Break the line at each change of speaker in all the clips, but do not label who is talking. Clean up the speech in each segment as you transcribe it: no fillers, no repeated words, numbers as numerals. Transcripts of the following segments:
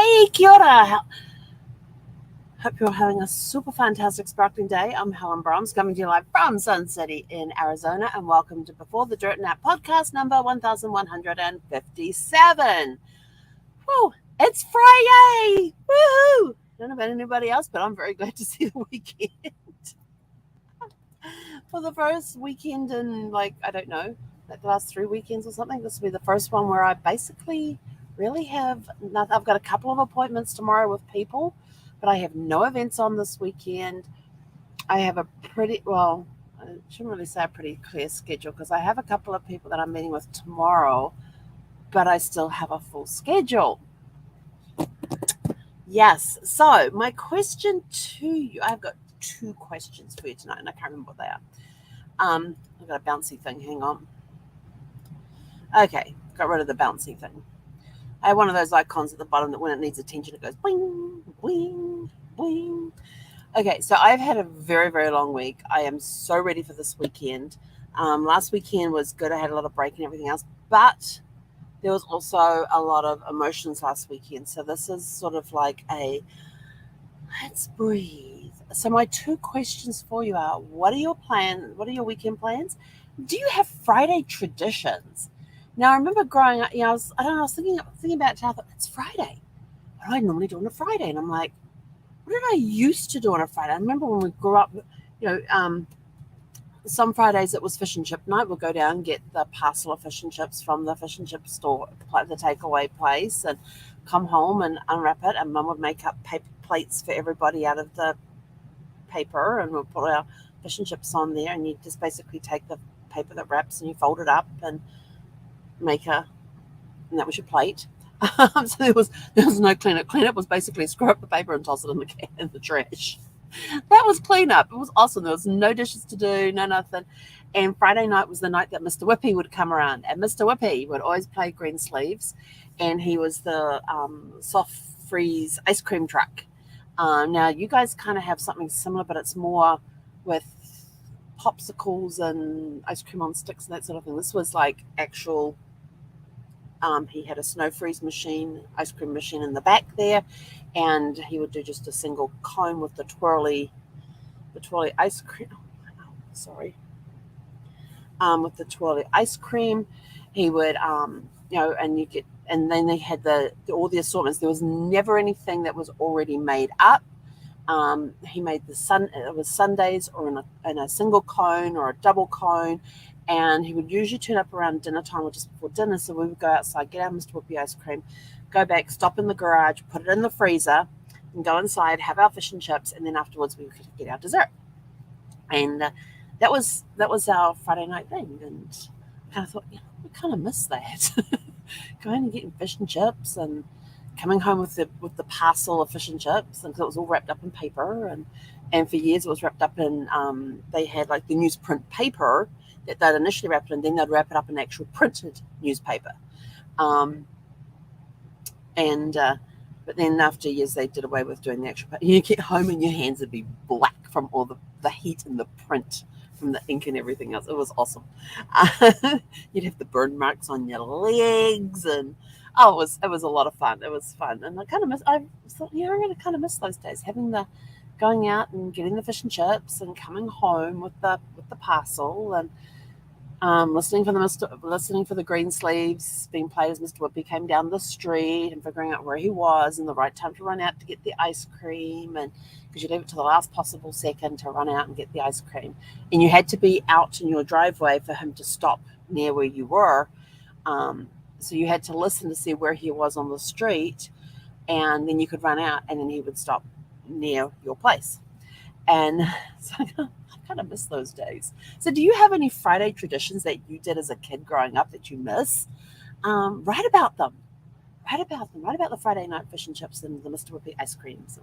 Hey, kia ora. Hope you're having a super fantastic sparkling day. I'm Helen Brahms, coming to you live from Sun City in Arizona, and welcome to Before the Dirt Nap podcast number 1157. Woo! It's FriYAY! Woohoo! I don't know about anybody else, but I'm very glad to see the weekend. For the first weekend in, I don't know, like the last 3 weekends or something, this will be the first one where I basically really have nothing. I've got a couple of appointments tomorrow with people, but I have no events on this weekend. I have I shouldn't really say a pretty clear schedule because I have a couple of people that I'm meeting with tomorrow, but I still have a full schedule. Yes. So my question to you, I've got 2 questions for you tonight, and I can't remember what they are. I've got a bouncy thing. Hang on. Okay, got rid of the bouncy thing. I have one of those icons at the bottom that when it needs attention, it goes bling, bling, bling. Okay, so I've had a very, very long week. I am so ready for this weekend. Last weekend was good. I had a lot of break and everything else, but there was also a lot of emotions last weekend. So this is sort of like let's breathe. So my 2 questions for you are: what are your plans? What are your weekend plans? Do you have Friday traditions? Now I remember growing up, I was thinking about it today. I thought, it's Friday. What do I normally do on a Friday? And I'm like, what did I used to do on a Friday? I remember when we grew up, some Fridays it was fish and chip night. We'll go down and get the parcel of fish and chips from the fish and chip store, the takeaway place, and come home and unwrap it. And Mum would make up paper plates for everybody out of the paper, and we'll put our fish and chips on there. And you just basically take the paper that wraps and you fold it up and and that was your plate. So there was no cleanup. Cleanup was basically screw up the paper and toss it in the trash. That was cleanup. It was awesome. There was no dishes to do, no nothing. And Friday night was the night that Mr. Whippy would come around. And Mr. Whippy would always play green sleeves. And he was the soft freeze ice cream truck. Now, you guys kind of have something similar, but it's more with popsicles and ice cream on sticks and that sort of thing. This was like actual... he had a snow freeze machine, ice cream machine in the back there, and he would do just a single cone with the twirly ice cream. With the twirly ice cream, he would, and then they had all the assortments. There was never anything that was already made up. He made it was sundaes or in a single cone or a double cone. And he would usually turn up around dinner time or just before dinner. So we would go outside, get our Mr. Whippy ice cream, go back, stop in the garage, put it in the freezer, and go inside, have our fish and chips, and then afterwards we could get our dessert. And that was our Friday night thing. And I kind of thought, we kind of miss that. Going and getting fish and chips and coming home with the parcel of fish and chips, and it was all wrapped up in paper. And for years it was wrapped up in, they had like the newsprint paper that they'd initially wrap it in, then they'd wrap it up in actual printed newspaper. But then after years, they did away with doing the actual paper. You get home and your hands would be black from all the heat and the print from the ink and everything else. It was awesome. You'd have the burn marks on your legs, and it was a lot of fun. It was fun, and I thought, I'm going to kind of miss those days, going out and getting the fish and chips and coming home with the parcel and listening for the green sleeves being played as Mr. Whippy came down the street and figuring out where he was and the right time to run out to get the ice cream, and because you leave it to the last possible second to run out and get the ice cream, and you had to be out in your driveway for him to stop near where you were, so you had to listen to see where he was on the street, and then you could run out and then he would stop near your place. And so I kind of miss those days. So do you have any Friday traditions that you did as a kid growing up that you miss? Write about them. Write about the Friday night fish and chips and the Mr. Whippy ice creams.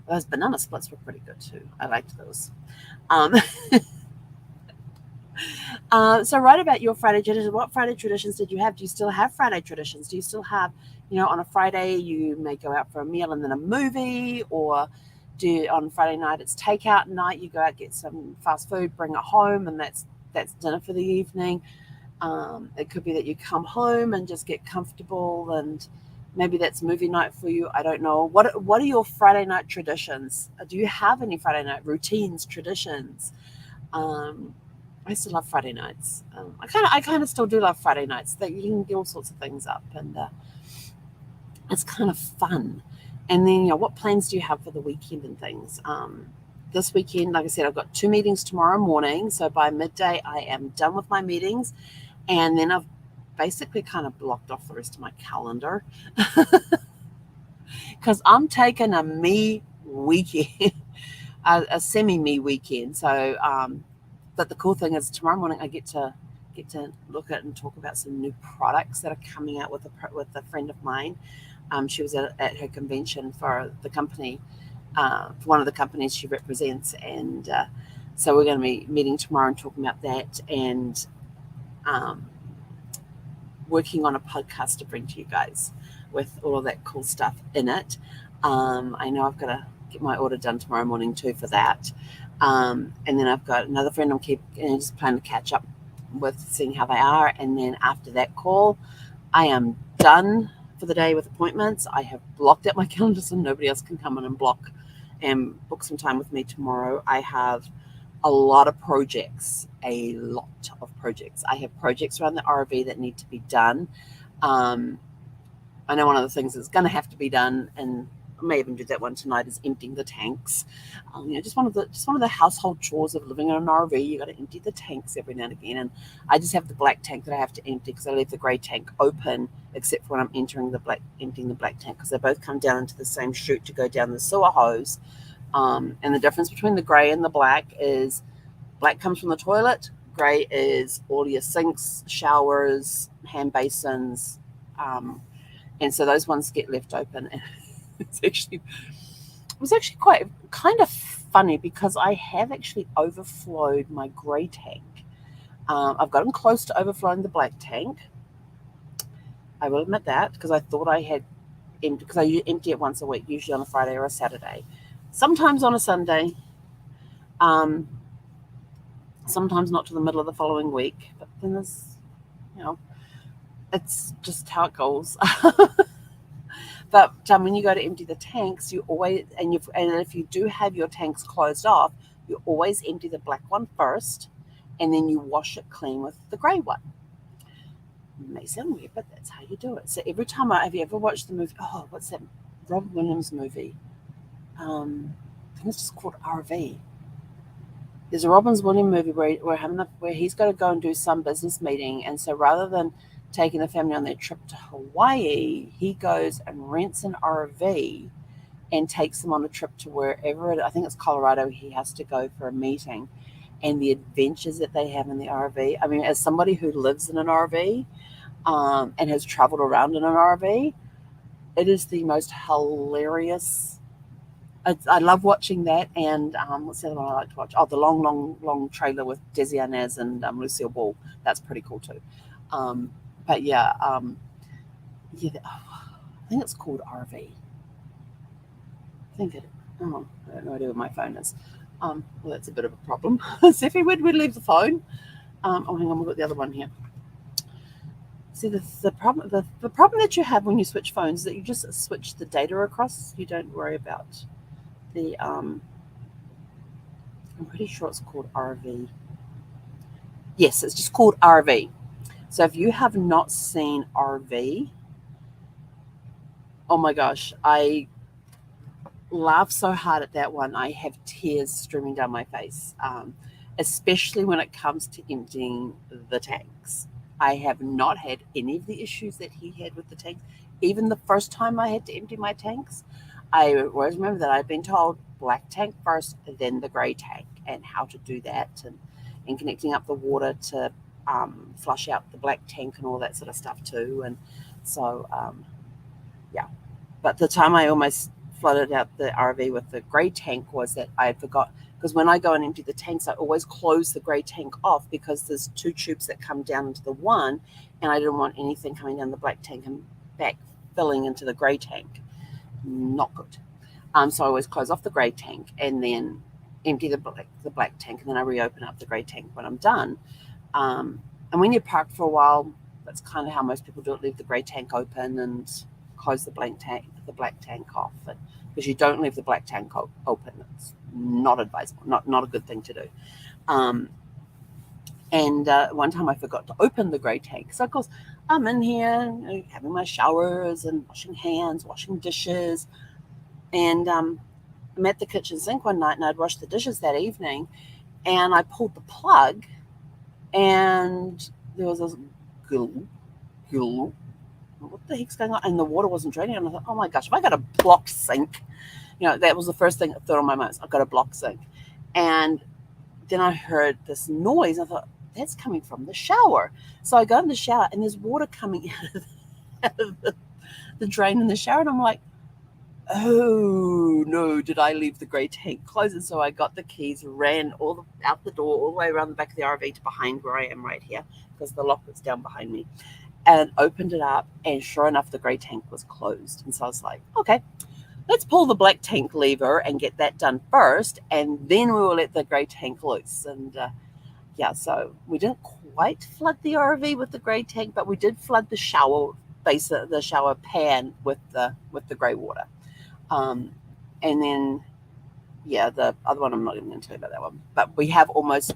Those banana splits were pretty good too. I liked those. So write about your Friday traditions. What Friday traditions did you have? Do you still have Friday traditions? Do you still have, on a Friday you may go out for a meal and then a movie, or on Friday night it's takeout night, you go out, get some fast food, bring it home, and that's dinner for the evening. It could be that you come home and just get comfortable and Maybe that's movie night for you. I don't know. What are your Friday night traditions? Do you have any Friday night routines, traditions? Um, I still love Friday nights. I kind of still do love Friday nights. That you can get all sorts of things up, and it's kind of fun. And then, what plans do you have for the weekend and things? This weekend, like I said, I've got 2 meetings tomorrow morning. So by midday, I am done with my meetings. And then I've basically kind of blocked off the rest of my calendar because I'm taking a me weekend, a semi-me weekend. So, but the cool thing is tomorrow morning I get to look at and talk about some new products that are coming out with a friend of mine. She was at her convention for the company, for one of the companies she represents, and so we're going to be meeting tomorrow and talking about that, and um, working on a podcast to bring to you guys with all of that cool stuff in it. I know I've got to get my order done tomorrow morning too for that. And then I've got another friend just planning to catch up with, seeing how they are. And then after that call, I am done for the day with appointments. I have blocked out my calendar so nobody else can come in and block and book some time with me tomorrow. I have a lot of projects. I have projects around the RV that need to be done. Um, I know one of the things that's going to have to be done, and I may even do that one tonight, is emptying the tanks. Just one of the household chores of living in an RV. You got to empty the tanks every now and again, and I just have the black tank that I have to empty because I leave the grey tank open, except for when I'm emptying the black tank, because they both come down into the same chute to go down the sewer hose. And the difference between the grey and the black is black comes from the toilet, grey is all your sinks, showers, hand basins, and so those ones get left open. And it was actually quite kind of funny because I have actually overflowed my grey tank. I've gotten close to overflowing the black tank. I will admit that, because I thought I had empty, because I empty it once a week, usually on a Friday or a Saturday, sometimes on a Sunday. Um, Sometimes not to the middle of the following week, but then you know, it's just how it goes. But when you go to empty the tanks, you always, and if you do have your tanks closed off, you always empty the black one first, and then you wash it clean with the grey one. It may sound weird, but that's how you do it. So every time have you ever watched the movie? Oh, what's that Robin Williams movie? I think it's just called RV. There's a Robin Williams movie where he's got to go and do some business meeting, and so rather than taking the family on their trip to Hawaii, he goes and rents an RV and takes them on a trip to wherever I think it's Colorado. He has to go for a meeting, and the adventures that they have in the RV. I mean, as somebody who lives in an RV and has traveled around in an RV, it is the most hilarious. I love watching that, and what's the other one I like to watch? Oh, the long trailer with Desi Arnaz and Lucille Ball. That's pretty cool too. But yeah, I think it's called RV. I think it. Oh, I don't know idea where my phone is. Well, that's a bit of a problem. Seffi, where'd we leave the phone? Oh, hang on, we've got the other one here. See, the problem that you have when you switch phones is that you just switch the data across. You don't worry about the I'm pretty sure it's called RV. Yes, it's just called RV. So if you have not seen RV, oh my gosh, I laugh so hard at that one. I have tears streaming down my face, especially when it comes to emptying the tanks. I have not had any of the issues that he had with the tanks. Even the first time I had to empty my tanks, I always remember that I've been told black tank first, then the grey tank, and how to do that, and connecting up the water to flush out the black tank and all that sort of stuff too. And so, yeah. But the time I almost flooded out the RV with the grey tank was that I forgot, because when I go and empty the tanks, I always close the grey tank off because there's 2 tubes that come down into the one, and I didn't want anything coming down the black tank and back filling into the grey tank. Not good. So I always close off the grey tank and then empty the black tank, and then I reopen up the grey tank when I'm done. And when you're parked for a while, that's kind of how most people do it. Leave the grey tank open and close the black tank off, because you don't leave the black tank open. It's not advisable, not a good thing to do. And one time I forgot to open the grey tank. So of course I'm in here having my showers and washing hands, washing dishes, and I'm at the kitchen sink one night and I'd washed the dishes that evening, and I pulled the plug, and there was this gulp. What the heck's going on? And the water wasn't draining. And I thought, oh my gosh, if I got a blocked sink, that was the first thing that thought on my mind. I've got a blocked sink. And then I heard this noise. I thought, that's coming from the shower. So I go in the shower and there's water coming out of the drain in the shower. And I'm like, oh no, did I leave the grey tank closed? And so I got the keys, ran out the door, all the way around the back of the RV to behind where I am right here, because the lock was down behind me, and opened it up, and sure enough, the grey tank was closed. And so I was like, okay, let's pull the black tank lever and get that done first, and then we will let the grey tank loose. And so we didn't quite flood the RV with the grey tank, but we did flood the shower the shower pan with the grey water. And then, the other one, I'm not even going to tell you about that one. But we have almost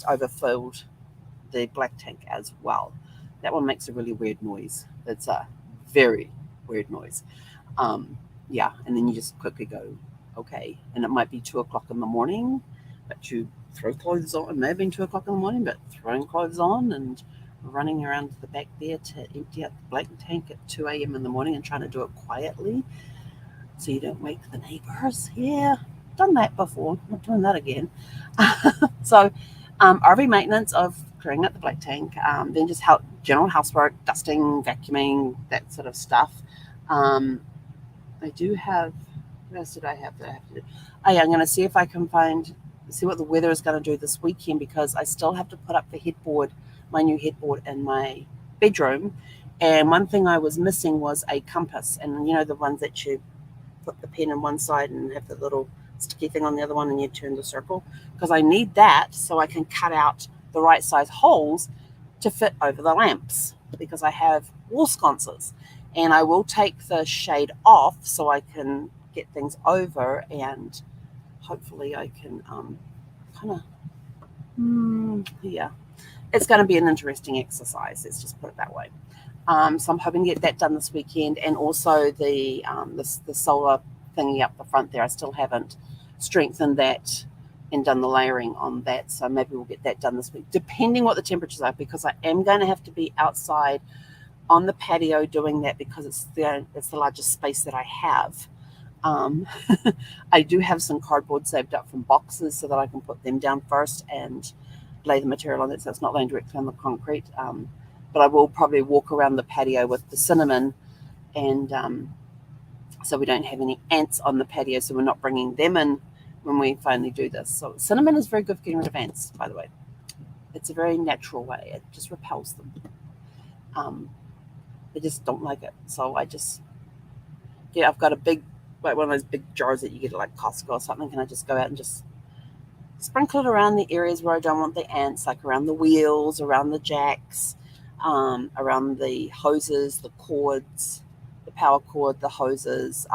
overfilled the black tank as well. That one makes a really weird noise. It's a very weird noise. And then you just quickly go, okay. And it might be 2:00 in the morning, but you throw clothes on. It may have been 2:00 in the morning, but throwing clothes on and running around the back there to empty out the black tank at 2 a.m. in the morning and trying to do it quietly so you don't wake the neighbors. Yeah, done that before. Not doing that again. So RV maintenance of clearing out the black tank, then just general housework, dusting, vacuuming, that sort of stuff. I do have, what else did I have that I have to do? Oh yeah, I'm going to see if I can see what the weather is going to do this weekend, because I still have to put up the headboard, my new headboard in my bedroom. And one thing I was missing was a compass, and the ones that you put the pen in one side and have the little sticky thing on the other one and you turn the circle, because I need that so I can cut out the right size holes to fit over the lamps, because I have wall sconces, and I will take the shade off so I can get things over, and hopefully I can it's going to be an interesting exercise, let's just put it that way. So I'm hoping to get that done this weekend, and also the solar thingy up the front there, I still haven't strengthened that and done the layering on that, so maybe we'll get that done this week, depending what the temperatures are, because I am going to have to be outside on the patio doing that, because it's the largest space that I have. I do have some cardboard saved up from boxes so that I can put them down first and lay the material on it, so it's not laying directly on the concrete. But I will probably walk around the patio with the cinnamon, and so we don't have any ants on the patio, so we're not bringing them in when we finally do this. So cinnamon is very good for getting rid of ants, by the way. It's a very natural way. It just repels them. They just don't like it. So I've got a big, like one of those big jars that you get at like Costco or something, and I just go out and just sprinkle it around the areas where I don't want the ants, like around the wheels, around the jacks, around the hoses, the cords, the power cord, the hoses,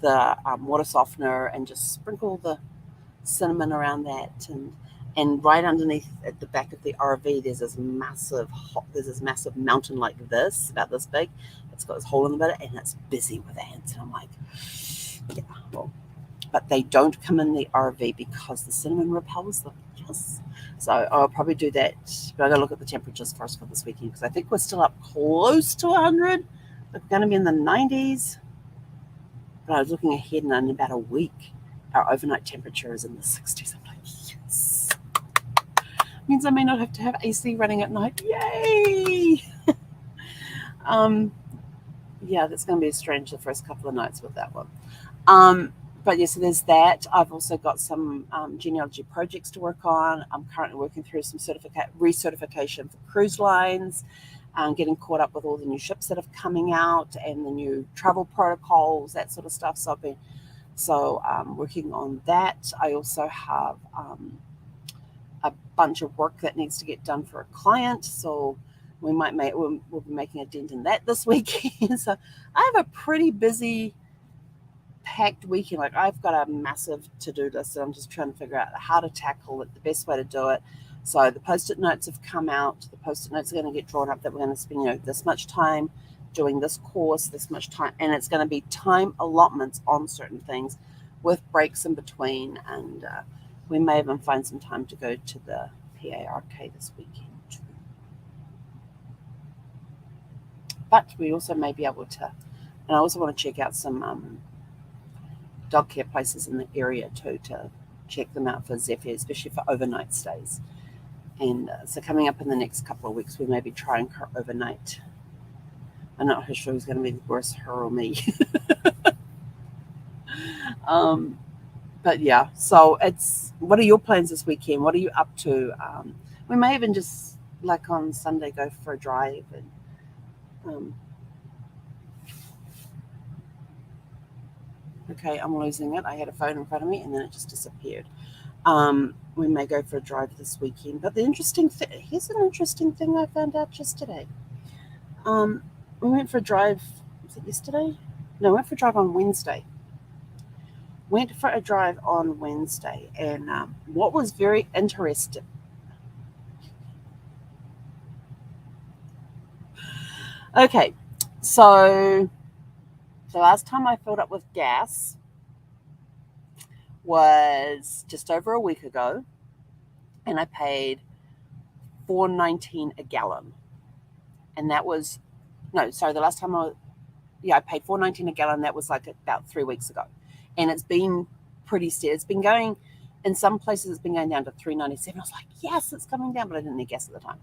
the water softener, and just sprinkle the cinnamon around that. And right underneath at the back of the RV, there's this massive mountain like this, about this big. It's got this hole in the middle, and it's busy with ants. And I'm like, yeah, well, but they don't come in the RV because the cinnamon repels them. Yes. So I'll probably do that. But I got to look at the temperatures first for this weekend, because I think we're still up close to 100. We're going to be in the 90s. But I was looking ahead, and in about a week, our overnight temperature is in the 60s. I'm like, yes. Means I may not have to have AC running at night. Yay! That's going to be strange the first couple of nights with that one. But yeah, so there's that. I've also got some genealogy projects to work on. I'm currently working through some recertification for cruise lines, getting caught up with all the new ships that are coming out and the new travel protocols, that sort of stuff. So I'm working on that. I also have a bunch of work that needs to get done for a client. So we'll be making a dent in that this weekend. So I have a pretty busy, packed weekend. Like I've got a massive to-do list, and I'm just trying to figure out how to tackle it, the best way to do it. So the post-it notes have come out. The post-it notes are going to get drawn up that we're going to spend, this much time doing this course, this much time, and it's going to be time allotments on certain things with breaks in between. And we may even find some time to go to the PARK this weekend too. But we also may be able to, and I also want to check out some dog care places in the area too, to check them out for Zephyr, especially for overnight stays. And so coming up in the next couple of weeks, we may be trying her overnight. I'm not sure who's going to be worse, her or me. But yeah, so what are your plans this weekend? What are you up to? We may even just, like on Sunday, go for a drive. And okay, I'm losing it. I had a phone in front of me and then it just disappeared. We may go for a drive this weekend. But here's an interesting thing I found out yesterday. We went for a drive, was it yesterday? No, we went for a drive on Wednesday. And what was very interesting. Okay, so the last time I filled up with gas was just over a week ago, and I paid $4.19 a gallon. And that was, no, sorry, the last time I paid $4.19 a gallon. That was like about 3 weeks ago. And it's been pretty steady. It's been going, in some places it's been going down to $3.97. I was like, yes, it's coming down, but I didn't need gas at the time.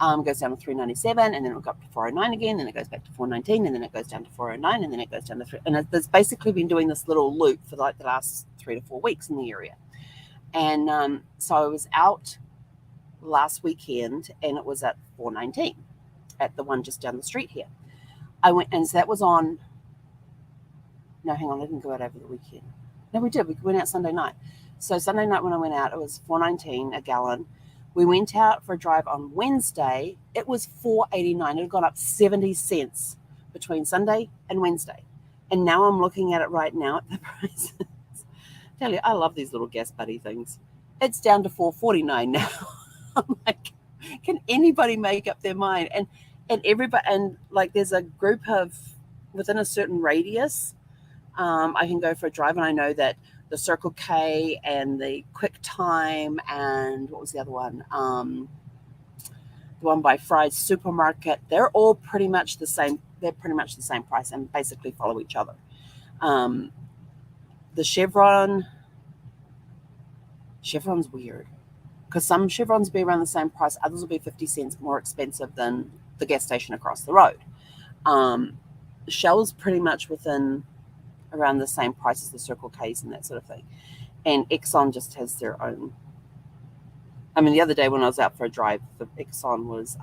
It goes down to $3.97, and then it'll go up to $4.09 again, then it goes back to $4.19, and then it goes down to $4.09, and then it goes down to $3. And it's basically been doing this little loop for like the last 3 to 4 weeks in the area. And so I was out last weekend, and it was at $4.19 at the one just down the street here. I went, and so that was on. No, hang on, I didn't go out over the weekend. No, we did. We went out Sunday night. So Sunday night when I went out, it was $4.19 a gallon. We went out for a drive on Wednesday. It was $4.89. It had gone up 70 cents between Sunday and Wednesday. And now I'm looking at it right now at the prices. Tell you, I love these little gas buddy things. It's down to $4.49 now. I'm like, can anybody make up their mind? And everybody, and like there's a group of, within a certain radius, I can go for a drive, and I know that the Circle K and the Quick Time, and what was the other one? The one by Fry's Supermarket. They're all pretty much the same. They're pretty much the same price and basically follow each other. The Chevron's weird, because some Chevrons will be around the same price. Others will be 50 cents more expensive than the gas station across the road. Shell's pretty much within around the same price as the Circle K's and that sort of thing. And Exxon just has their own. I mean, the other day when I was out for a drive, the Exxon was,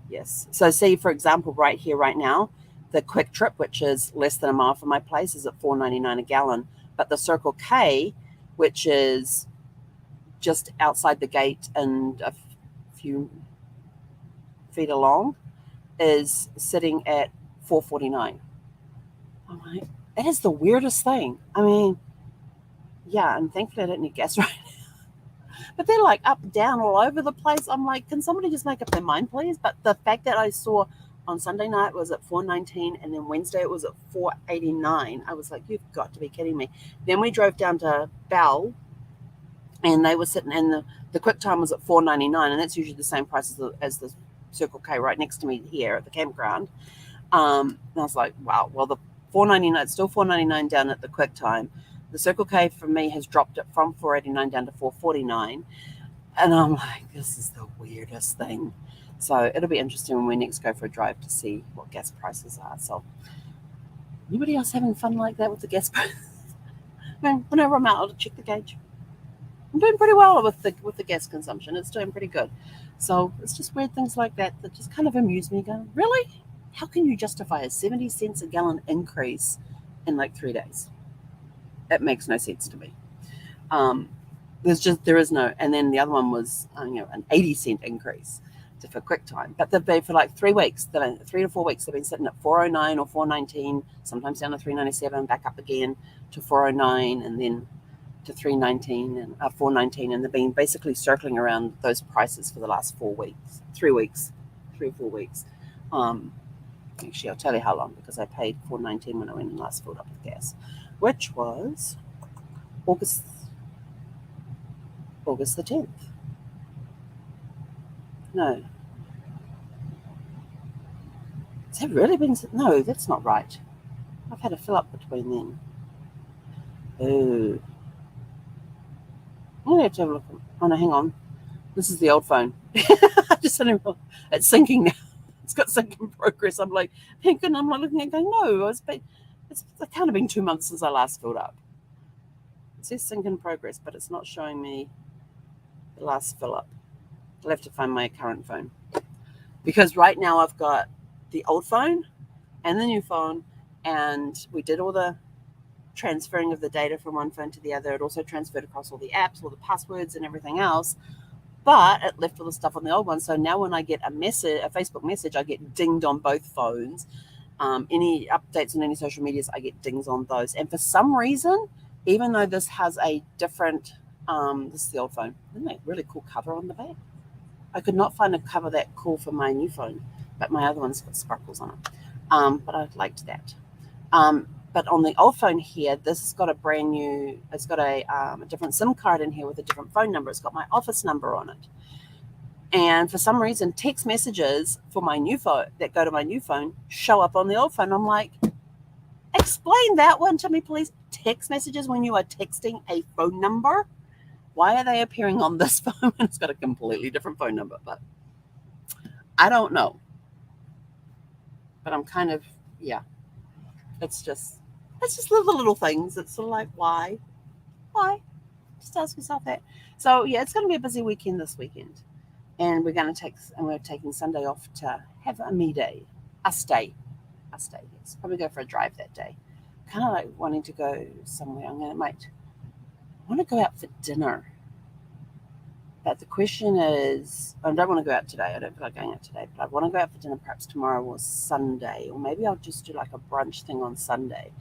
yes. So see, for example, right here, right now, the Quick Trip, which is less than a mile from my place, is at $4.99 a gallon. But the Circle K, which is just outside the gate and a few feet along, is sitting at $4.49. I'm like, it is the weirdest thing. I mean, yeah, and thankfully I don't need gas right now. But they're like up, down, all over the place. I'm like, can somebody just make up their mind, please? But the fact that I saw on Sunday night was at $4.19, and then Wednesday it was at $4.89. I was like, you've got to be kidding me. Then we drove down to Bell, and they were sitting, and the Quick Time was at $4.99, and that's usually the same price as the Circle K right next to me here at the campground. And I was like, wow, well, the $4.99, it's still $4.99 down at the Quick Time. The Circle K for me has dropped it from $4.89 down to $4.49. And I'm like, this is the weirdest thing. So it'll be interesting when we next go for a drive to see what gas prices are. So anybody else having fun like that with the gas prices? I mean, whenever I'm out, I'll check the gauge. I'm doing pretty well with the gas consumption. It's doing pretty good. So it's just weird things like that just kind of amuse me. Going, really? How can you justify a 70 cents a gallon increase in like 3 days? It makes no sense to me. There is no, and then the other one was, an 80 cent increase for QuickTime. But they've been for like 3 weeks, 3 to 4 weeks, they've been sitting at 409 or 419, sometimes down to 397, back up again to 409, and then to 319 and 419, and they've been basically circling around those prices for the last 4 weeks, 3 weeks, 3 or 4 weeks. Actually, I'll tell you how long, because I paid $4.19 when I went and last filled up with gas, which was August the 10th. No. Has that really been? No, that's not right. I've had a fill up between then. Oh. I'm going to have to have a look. Oh, no, hang on. This is the old phone. I just said it's syncing now. It's got sync in progress. I'm like, thinking, I'm not looking at going, no, it can't have been 2 months since I last filled up. It says sync in progress, but it's not showing me the last fill up. I'll have to find my current phone. Because right now I've got the old phone and the new phone, and we did all the transferring of the data from one phone to the other. It also transferred across all the apps, all the passwords and everything else. But it left all the stuff on the old one. So now when I get a Facebook message, I get dinged on both phones. Any updates on any social medias, I get dings on those. And for some reason, even though this has a different, this is the old phone. Isn't that really cool cover on the back? I could not find a cover that cool for my new phone, but my other one's got sparkles on it. But I liked that. But on the old phone here, this has got a brand new, it's got a different SIM card in here with a different phone number. It's got my office number on it. And for some reason, text messages for my new phone that go to my new phone show up on the old phone. I'm like, explain that one to me, please. Text messages when you are texting a phone number, why are they appearing on this phone? It's got a completely different phone number, but I don't know. But I'm kind of, yeah. It's just the little things. It's sort of like, why? Just ask yourself that. So yeah, it's going to be a busy weekend this weekend, and we're taking Sunday off to have a me day, us day. Yes, probably go for a drive that day. Kind of like wanting to go somewhere. I want to go out for dinner. But the question is, I don't want to go out today. I don't feel like going out today, but I want to go out for dinner perhaps tomorrow or Sunday, or maybe I'll just do like a brunch thing on Sunday.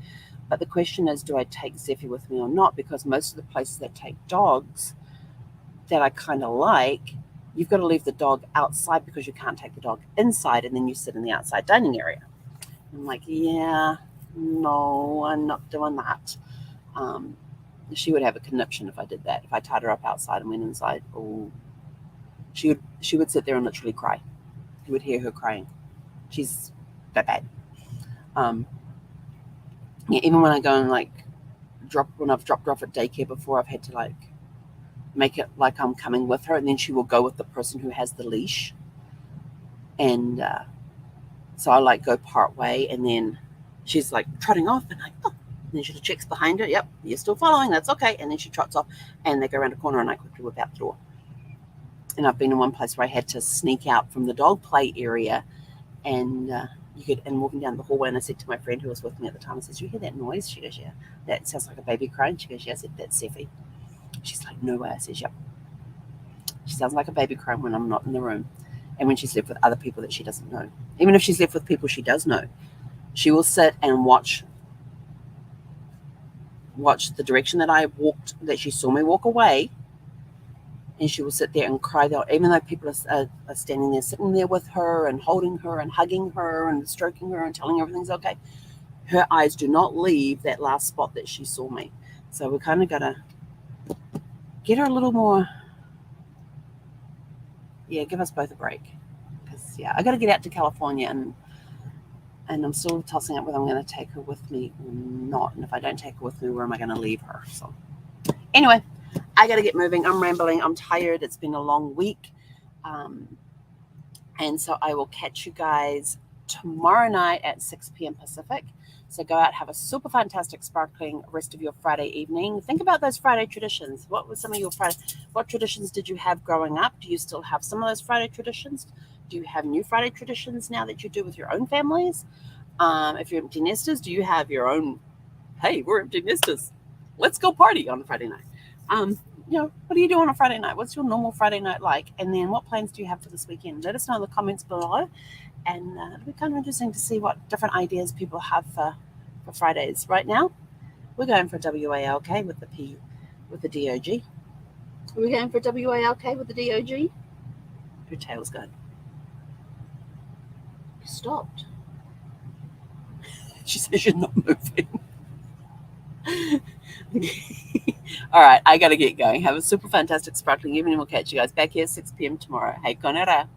But the question is, do I take Zeffy with me or not? Because most of the places that take dogs that I kind of like, you've got to leave the dog outside because you can't take the dog inside, and then you sit in the outside dining area. I'm like, yeah, no, I'm not doing that. She would have a conniption if I did that. If I tied her up outside and went inside, she would sit there and literally cry. You would hear her crying. She's that bad. Yeah, even when I go and when I've dropped her off at daycare before, I've had to make it like I'm coming with her, and then she will go with the person who has the leash. And so I go part way, and then she's trotting off, and and then she checks behind her. Yep, you're still following. That's okay. And then she trots off, and they go around a corner, and I quickly whip out the door. And I've been in one place where I had to sneak out from the dog play area, and walking down the hallway, and I said to my friend who was with me at the time, I said, "You hear that noise?" She goes, "Yeah." "That sounds like a baby crying." She goes, "Yeah." I said, "That's Zeffy." She's like, "No way." I said, "Yep." She sounds like a baby crying when I'm not in the room, and when she's left with other people that she doesn't know. Even if she's left with people she does know, she will sit and watch the direction that I walked, that she saw me walk away, and she will sit there and cry there, even though people are standing there, sitting there with her and holding her and hugging her and stroking her and telling her everything's okay. Her eyes do not leave that last spot that she saw me. So we kind of got to get her a little more, give us both a break. Because, I got to get out to California, and I'm still tossing up whether I'm going to take her with me or not. And if I don't take her with me, where am I going to leave her? So anyway, I got to get moving. I'm rambling. I'm tired. It's been a long week. And so I will catch you guys tomorrow night at 6 p.m. Pacific. So go out, have a super fantastic, sparkling rest of your Friday evening. Think about those Friday traditions. What were some of your what traditions did you have growing up? Do you still have some of those Friday traditions? Do you have new Friday traditions now that you do with your own families? If you're empty nesters, do you have your own, hey, we're empty nesters, let's go party on a Friday night? what do you do on a Friday night? What's your normal Friday night like? And then what plans do you have for this weekend? Let us know in the comments below. And it'll be kind of interesting to see what different ideas people have for Fridays. Right now, we're going for WALK with the DOG. Are we going for WALK with the DOG? Your tail's going. You stopped. She says you're not moving. All right, I got to get going. Have a super fantastic sparkling evening. We'll catch you guys back here 6 p.m. tomorrow. Hey, konera.